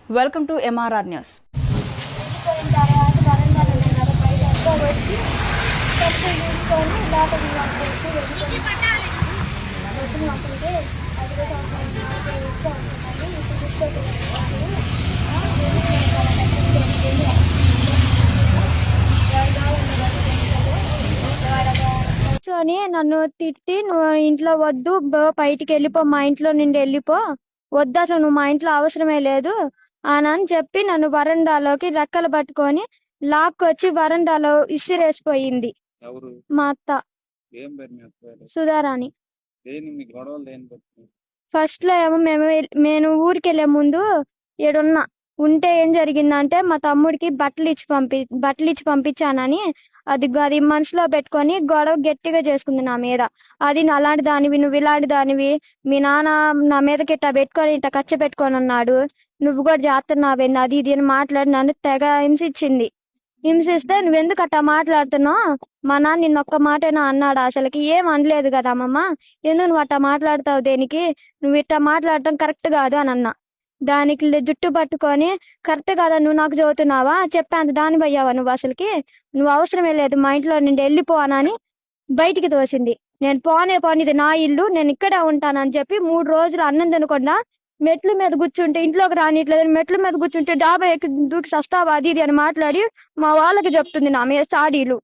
Welcome to MRR News. కూర్చొని నన్ను తిట్టి, నువ్వు ఇంట్లో వద్దు, బయటికి వెళ్ళిపో, మా ఇంట్లో నుండి వెళ్ళిపో, వద్దు, అసలు నువ్వు మా ఇంట్లో అవసరమే లేదు అని చెప్పి నన్ను వరండాలోకి రెక్కలు పట్టుకొని లాక్కొచ్చి వరండాలో ఇసిరేసిపోయింది. మా అత్త సుధారాణి. ఫస్ట్ లో ఏమో నేను ఊరికి వెళ్లే ముందు ఏడున్నా ఉంటే ఏం జరిగిందంటే మా తమ్ముడికి బట్టలు ఇచ్చి పంపించానని అది మనసులో పెట్టుకొని గొడవ గట్టిగా చేసుకుంది నా మీద. అది అలాంటి దానివి, నువ్వు ఇలాంటి దానివి, మీ నాన్న నా మీదకి ఇట్టా పెట్టుకొని ఇట్టా కచ్చ పెట్టుకొని ఉన్నాడు, నువ్వు కూడా చేస్తున్నావేంది, అది ఇది అని మాట్లాడి నన్ను తెగ హింసించింది. హింసిస్తే నువ్వెందుకు అట్టా మాట్లాడుతున్నావు, మా నాన్న నిన్నొక్క మాటేనా అన్నాడు, అసలుకి ఏం అనలేదు కదా అమ్మమ్మ, ఎందుకు నువ్వు అట్టా మాట్లాడతావు, దేనికి, నువ్వు ఇట్టా మాట్లాడటం కరెక్ట్ కాదు అని అన్నా. దానికి జుట్టు పట్టుకొని, కరెక్ట్ కాదా, నువ్వు నాకు చదువుతున్నావా, చెప్పేంత దాని పోయావా నువ్వు, అసలుకి నువ్వు అవసరమే లేదు, మా ఇంట్లో నుండి వెళ్ళిపోవానని బయటికి తోసింది. నేను పోనే ఇది నా ఇల్లు, నేను ఇక్కడే ఉంటానని చెప్పి 3 రోజులు అన్నం తినకుండా మెట్ల మీద కూర్చుంటే, ఇంట్లోకి రానిట్లేదు, మెట్ల మీద కూర్చుంటే డాబా ఎక్కి దూకి సస్తావా, అది ఇది అని మాట్లాడి మా వాళ్ళకి చెప్తుంది నా మీద చాడీలు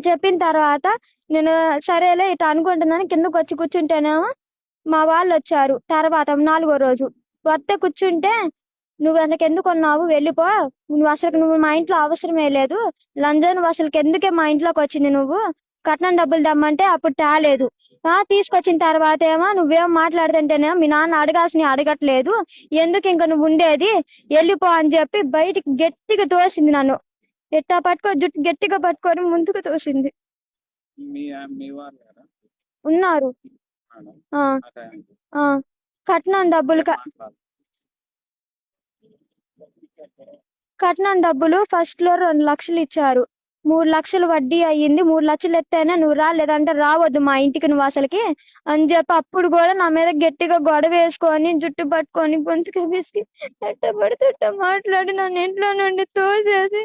చెప్పిన తర్వాత నేను సరేలే ఇట్లా అనుకుంటున్నాను, కిందకు వచ్చి కూర్చుంటేనేమో మా వాళ్ళు వచ్చారు. తర్వాత 4వ రోజు వస్తే కూర్చుంటే, నువ్వు అసలు ఎందుకు ఉన్నావు, వెళ్ళిపో, నువ్వు మా ఇంట్లో అవసరమే లేదు, లంజన్ అసలుకి ఎందుకే మా ఇంట్లోకి వచ్చింది, నువ్వు కట్నం డబ్బులు దమ్మంటే అప్పుడు తేలేదు, తీసుకొచ్చిన తర్వాత ఏమో నువ్వేం మాట్లాడుతుంటేనేమో మీ నాన్న అడగాల్సిన అడగట్లేదు, ఎందుకు ఇంకా నువ్వు ఉండేది, వెళ్ళిపో అని చెప్పి బయటికి గట్టిగా తోసింది. నన్ను ఎట్టా జుట్టు గట్టిగా పట్టుకొని ముందుకు తోసింది. ఉన్నారు. కట్నం డబ్బులు ఫస్ట్ లో 2 లక్షలు ఇచ్చారు. 3 లక్షలు వడ్డీ అయ్యింది. 3 లక్షలు ఎత్తైనా నువ్వు రా, లేదంటే రావద్దు మా ఇంటికి నువ్వు అసలుకి అని చెప్పి అప్పుడు కూడా నా మీద గట్టిగా గొడవ వేసుకొని జుట్టు పట్టుకొని గొంతుకు వేసి ఎట్ట పడితే ఎట్ట మాట్లాడి నన్ను ఇంట్లో నుండి తోసేసి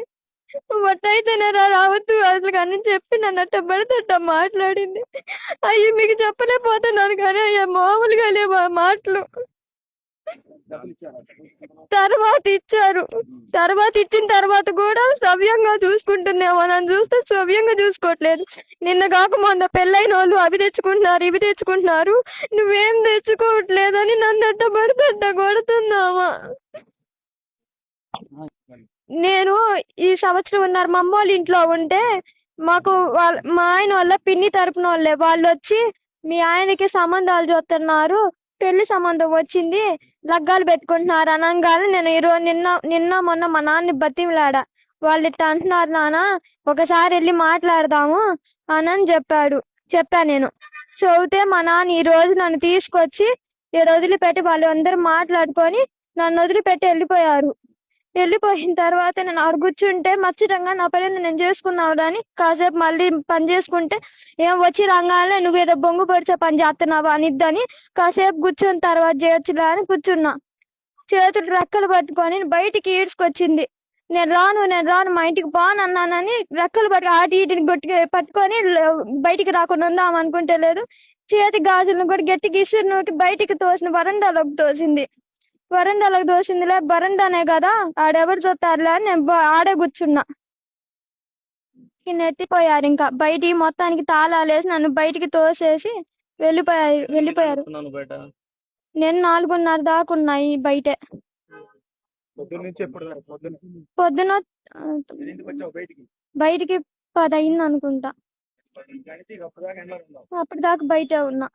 వట్టయితేనే రావద్దు అసలు అని చెప్పి నన్ను అట్ట పడితే అట్ట మాట్లాడింది. అయ్యి మీకు చెప్పలేకపోతున్నాను కానీ అయ్యా మామూలుగా లేవు ఆ మాటలు. తర్వాత ఇచ్చారు. ఇచ్చిన తర్వాత కూడా సవ్యంగా చూసుకుంటున్నామో, నన్ను చూస్తే సవ్యంగా చూసుకోవట్లేదు. నిన్న కాక మొన్న పెళ్ళైన వాళ్ళు అవి తెచ్చుకుంటున్నారు, ఇవి తెచ్చుకుంటున్నారు, నువ్వేం తెచ్చుకోవట్లేదని నన్ను అట్ట పడితే అట్ట కొడుతున్నావా. నేను ఈ సంవత్సరం ఉన్నారు మా అమ్మ వాళ్ళ ఇంట్లో ఉంటే, మాకు మా ఆయన వాళ్ళ పిన్ని తరపున వాళ్ళు వచ్చి మీ ఆయనకి సంబంధాలు చూస్తున్నారు, పెళ్లి సంబంధం వచ్చింది, లగ్గాలు పెట్టుకుంటున్నారు అనగానే నేను ఈరోజు నిన్న మొన్న మా నాన్నని బతిమిలాడా, వాళ్ళు ఇట్ట అంటున్నారు నాన్న, ఒకసారి వెళ్ళి మాట్లాడదాము అని చెప్పా నేను. చెబితే మా నాన్న ఈ రోజు నన్ను తీసుకొచ్చి వదిలిపెట్టి వాళ్ళు అందరూ మాట్లాడుకొని నన్ను వదిలిపెట్టి వెళ్ళిపోయిన తర్వాత నేను ఆడ కూర్చుంటే మచ్చితంగా నా పని నేను చేసుకున్నావు అని కాసేపు మళ్ళీ పని చేసుకుంటే, ఏం వచ్చి రంగానే నువ్వేదో బొంగు పొడిచే పని చేస్తున్నావు అనిద్దని కాసేపు కూర్చున్న తర్వాత చేయొచ్చులా అని కూర్చున్నా. చేతులు రెక్కలు పట్టుకొని బయటికి ఈడ్చుకొచ్చింది. నేను రాను మా ఇంటికి పోనన్నానని రెక్కలు ఆటి ఈటిని గట్టిగా పట్టుకొని బయటికి రాకుండా ఉందాం అనుకుంటే లేదు, చేతి గాజులను కూడా గట్టిగా ఇసురు నూకి బయటికి తోసిన వరండాలోకి తోసింది. దోసిందిలే, బరండానే కదా ఆడెవరు చూస్తారులే అని నేను ఆడే కూర్చున్నా. నెట్టిపోయారు. ఇంకా బయటికి మొత్తానికి తాళాలు వేసి నన్ను బయటికి తోసేసి వెళ్ళిపోయారు. నేను 4:30 దాకా ఉన్నాయి బయటే. పొద్దున బయటికి 10 అయింది అనుకుంటా. అప్పటిదాకా బయటే ఉన్నా.